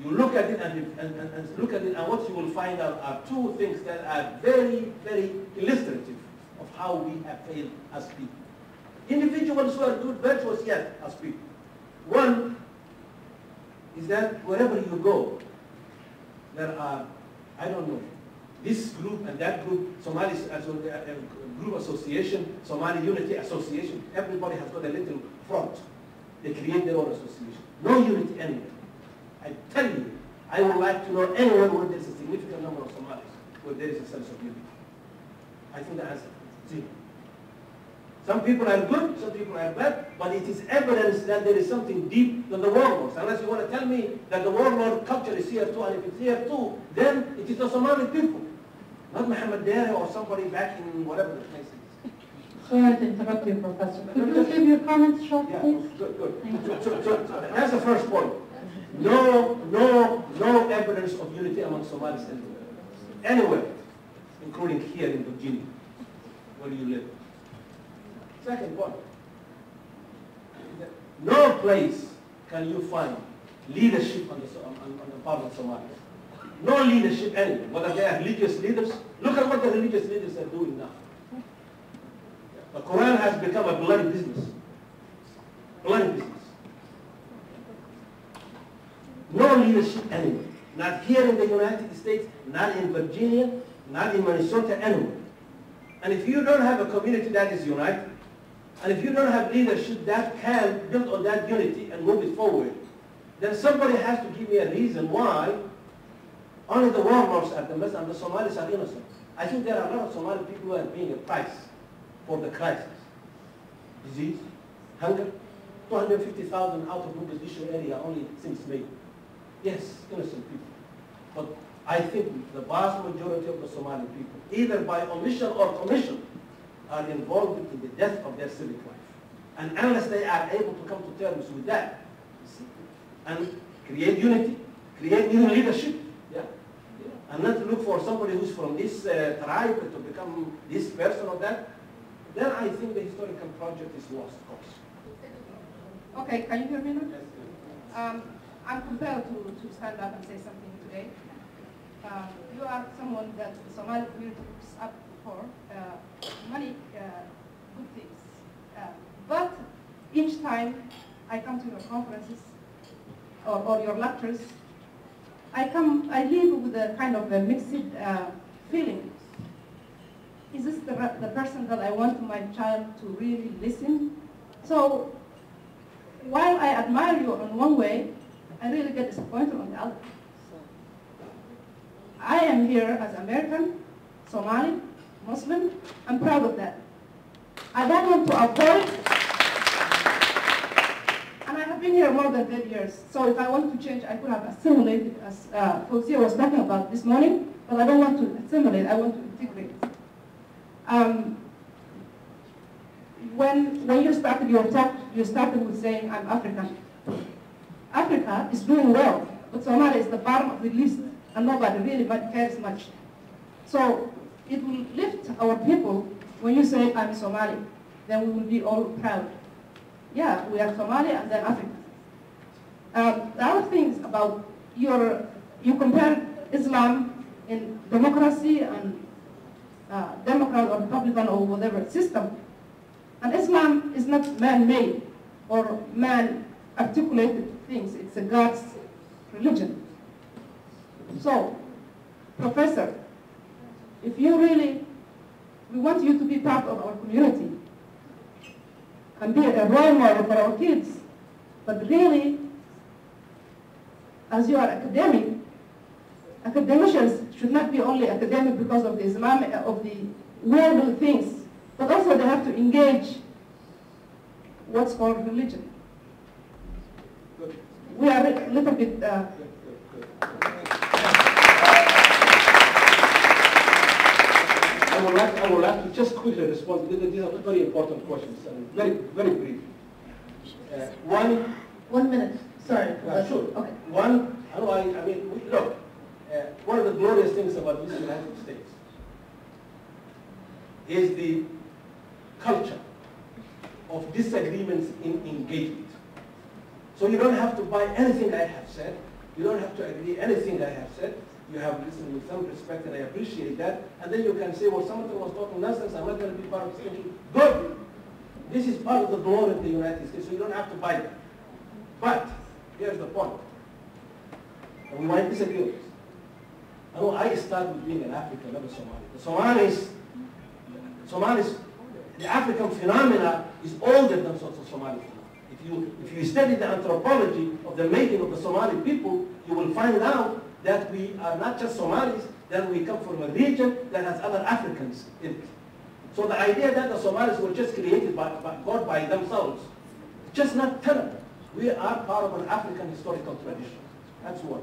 You look at it and look at it, and what you will find out are two things that are very, very illustrative of how we have failed as people. Individuals who are good, virtuous, yes, as people. One is that wherever you go, there are, I don't know, this group and that group, Somali group association, Somali Unity Association, everybody has got a little front. They create their own association. No unity anywhere. I tell you, I would like to know anywhere where there's a significant number of Somalis, where there is a sense of unity. I think the answer is zero. Some people are good, some people are bad, but it is evidence that there is something deep in the warlords. Unless you want to tell me that the warlord culture is here too, and if it's here too, then it is the Somali people, not Muhammad Dere or somebody back in whatever the place is. Sorry to interrupt you, Professor. Could you give your comments short, please? Yeah, good. So that's the first point. No evidence of unity among Somalis anywhere, including here in Virginia, where you live. Second point, no place can you find leadership on the part of Somalia. No leadership anywhere, whether they are religious leaders. Look at what the religious leaders are doing now. The Quran has become a bloody business. Bloody business. No leadership anywhere. Not here in the United States, not in Virginia, not in Minnesota, anywhere. And if you don't have a community that is united, and if you don't have leadership that can build on that unity and move it forward, then somebody has to give me a reason why only the warlords are the best and the Somalis are innocent. I think there are a lot of Somali people who are paying a price for the crisis. Disease, hunger, 250,000 out of Mogadishu area only since May. Yes, innocent people. But I think the vast majority of the Somali people, either by omission or commission, are involved in the death of their civic life. And unless they are able to come to terms with that, and create unity, create new leadership, and not look for somebody who's from this tribe to become this person or that, then I think the historical project is lost, of course. Okay, can you hear me now? I'm compelled to stand up and say something today. You are someone that the Somali community looks up for many good things. But each time I come to your conferences or your lectures, I leave with a kind of a mixed feeling. Is this the person that I want my child to really listen? So while I admire you on one way, I really get disappointed on the other. I am here as American, Somali, Muslim. I'm proud of that. I don't want to avoid, and I have been here more than 10 years. So if I want to change, I could have assimilated, as Fawzia was talking about this morning, but I don't want to assimilate, I want to integrate. When you started your talk, you started with saying, I'm African. Africa is doing well, but Somalia is the bottom of the list, and nobody really cares much. So it will lift our people when you say, I'm Somali, then we will be all proud. Yeah, we are Somali and then Africa. The other things about you compare Islam in democracy and Democrat or Republican or whatever system. And Islam is not man-made or man-articulated things. It's a God's religion. So, Professor, if you really, we want you to be part of our community and be a role model for our kids, but really, as you are academic, academicians should not be only academic because of the Islamic, of the worldly things, but also they have to engage what's called religion. Good. We are a little bit... I would like to just quickly respond. These are very important questions, and very, very brief. One... 1 minute. Sorry. Sure. Okay. One, look, one of the glorious things about this United States is the culture of disagreements in engagement. So you don't have to buy anything I have said. You don't have to agree anything I have said. You have listened with some respect, and I appreciate that. And then you can say, well, someone was talking nonsense, I'm not going to be part of this country. Good. This is part of the glory of the United States, so you don't have to buy that. But here's the point. And we might disagree with this. I know I started with being an African, not a Somali. The Somalis, the African phenomena is older than the Somali phenomena. If you study the anthropology of the making of the Somali people, you will find out that we are not just Somalis, that we come from a region that has other Africans in it. So the idea that the Somalis were just created by God by themselves, it's just not tenable. We are part of an African historical tradition. That's one.